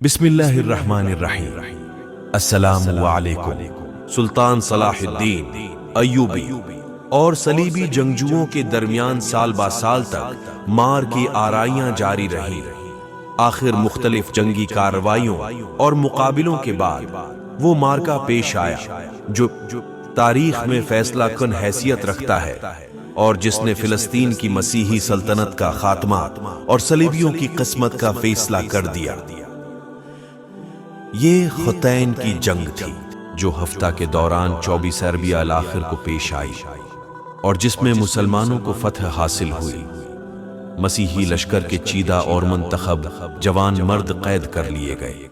बिस्मिल्लाहिर्रहमानिर्रहीम। अस्सलामु अलैकुम। सुल्तान सलाह उद्दीन अय्यूबी और सलीबी जंगजुओं के दरमियान साल बा साल तक मार की आराइयां जारी रही। आखिर मुख्तलिफ जंगी कार्रवाइयों और मुकाबिलों के बाद वो मार्का पेश आया जो तारीख में फैसला कुन हैसियत रखता है और जिसने फिलिस्तीन की मसीही सल्तनत का खात्मा और सलीबियों की किस्मत का फैसला कर दिया। ये खुतैन की जंग थी जो हफ्ता के दौरान 24 अरबिया आखिर को पेश आई और जिसमें मुसलमानों को फतह हासिल हुई। मसीही लश्कर के चीदा और मुंतखब जवान मर्द कैद कर लिए गए।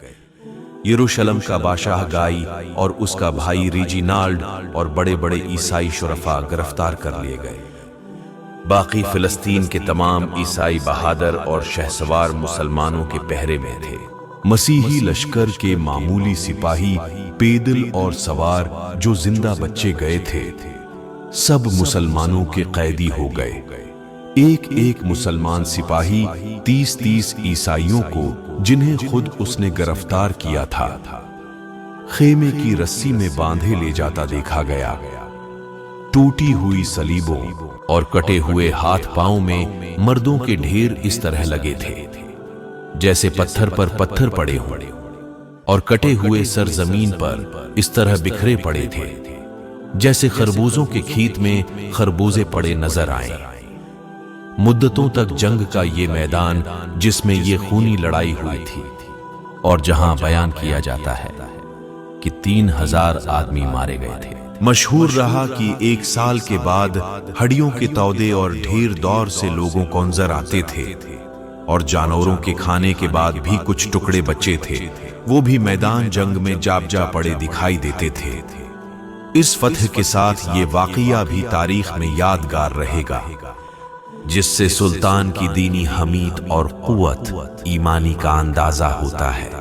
यरूशलेम का बादशाह गाई और उसका भाई रीजिनाल्ड और बड़े बड़े ईसाई शुरफा गिरफ्तार कर लिए गए। बाकी फिलिस्तीन के तमाम ईसाई बहादुर और शहसवार मुसलमानों के पहरे में थे। मसीही लश्कर के मामूली सिपाही, पैदल और सवार जो जिंदा बच्चे गए थे, सब मुसलमानों के कैदी हो गए। एक एक मुसलमान सिपाही 30-30 ईसाइयों को, जिन्हें खुद उसने गिरफ्तार किया था, खेमे की रस्सी में बांधे ले जाता देखा गया। टूटी हुई सलीबों और कटे हुए हाथ पांव में मर्दों के ढेर इस तरह लगे थे जैसे पत्थर पर पत्थर पड़े हों, और कटे हुए सर जमीन पर इस तरह बिखरे पड़े थे जैसे खरबूजों के खेत में खरबूजे पड़े नजर आए। मुद्दतों तक जंग का ये मैदान जिसमें ये खूनी लड़ाई हुई थी, और जहां बयान किया जाता है कि 3000 आदमी मारे गए थे। मशहूर रहा कि एक साल के बाद हड्डियों के तौदे और ढेर दौर से लोगों को नजर आते थे, और जानवरों के खाने के बाद भी कुछ टुकड़े बचे थे, वो भी मैदान जंग में जाब पड़े दिखाई देते थे। इस फतह के साथ ये वाकया भी तारीख में यादगार रहेगा, जिससे सुल्तान की दीनी हमीद और कुव्वत ईमानी का अंदाजा होता है।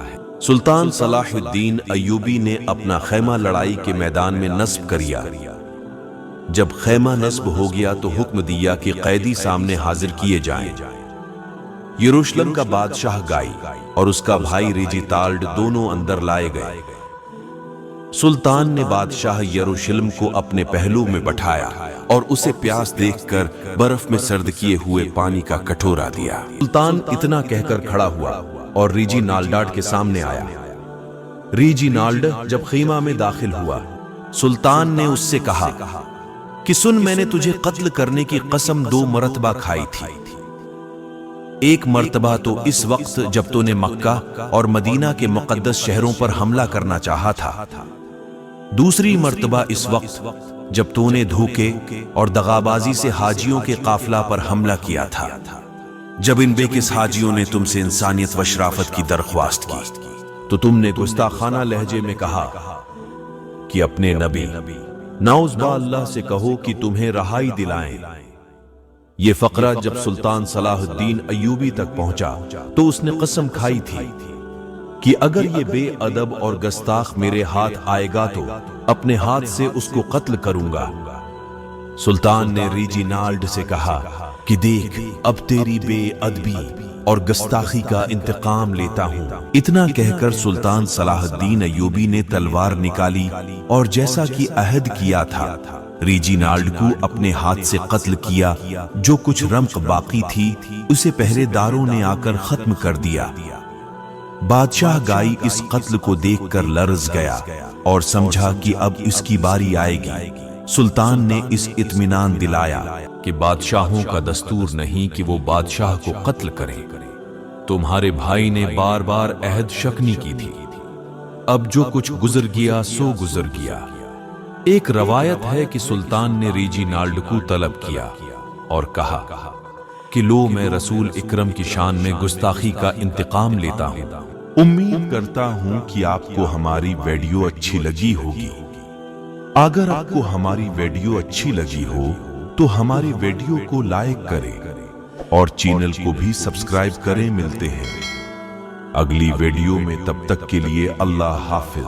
सुल्तान सलाहुद्दीन अय्यूबी ने अपना खैमा लड़ाई के मैदान में नस्ब किया। जब खैमा नस्ब हो गया तो हुक्म दिया कि कैदी सामने हाजिर किए जाएं। यरूशलेम का बादशाह गाई और उसका भाई रीजिनाल्ड दोनों अंदर लाए गए। सुल्तान ने बादशाह यरूशलेम को अपने पहलू में बैठाया और उसे प्यास देखकर बर्फ में सर्द किए हुए पानी का कटोरा दिया। सुल्तान इतना कहकर खड़ा हुआ और रीजिनाल्ड के सामने आया। रीजिनाल्ड जब खीमा में दाखिल हुआ, सुल्तान ने उससे कहा कि सुन, मैंने तुझे कत्ल करने की कसम 2 मरतबा खाई थी। एक मर्तबा तो इस वक्त जब तूने मक्का और मदीना के मुकद्दस शहरों पर हमला करना चाहा था, दूसरी मर्तबा इस वक्त जब तूने धोखे और दगाबाजी से हाजियों के काफिला पर हमला किया था, जब इन बेकिस हाजियों ने तुमसे इंसानियत व शराफत की दरख्वास्त की तो तुमने गुस्ताखाना लहजे में कहा कि अपने नबी नाउज़ अल्लाह से कहो कि तुम्हें रहाई दिलाएं। ये फकरा जब सुल्तान सलाहुद्दीन अय्यूबी तक पहुंचा तो उसने कसम खाई थी कि अगर ये बेअदब और गस्ताख मेरे हाथ आएगा तो अपने हाथ से उसको कत्ल करूंगा। सुल्तान ने रीजिनाल्ड से कहा कि देख, अब तेरी बेअदबी और गस्ताखी का इंतकाम लेता हूं। इतना कहकर सुल्तान सलाहुद्दीन अय्यूबी ने तलवार निकाली और जैसा कि अहद किया था, रीजिनाल्ड को अपने हाथ से कत्ल किया। जो कुछ रमक बाकी थी उसे पहरेदारों ने आकर खत्म कर दिया। बादशाह गाई इस कत्ल को देखकर लर्ज गया और समझा कि अब इसकी बारी आएगी। सुल्तान ने इस इत्मीनान दिलाया कि बादशाहों का दस्तूर नहीं कि वो बादशाह को कत्ल करें। तुम्हारे भाई ने बार बार अहद शकनी की थी, अब जो कुछ गुजर गया सो गुजर गया। एक रवायत है कि सुल्तान ने रीजिनाल्ड को तलब किया और कहा कि लो, मैं रसूल इकरम की शान में गुस्ताखी का इंतकाम लेता हूं। उम्मीद करता हूं कि आपको हमारी वीडियो अच्छी लगी होगी। अगर आपको हमारी वीडियो अच्छी लगी हो तो हमारी वीडियो को लाइक करें और चैनल को भी सब्सक्राइब करें। मिलते हैं अगली वीडियो में, तब तक के लिए अल्लाह हाफिज।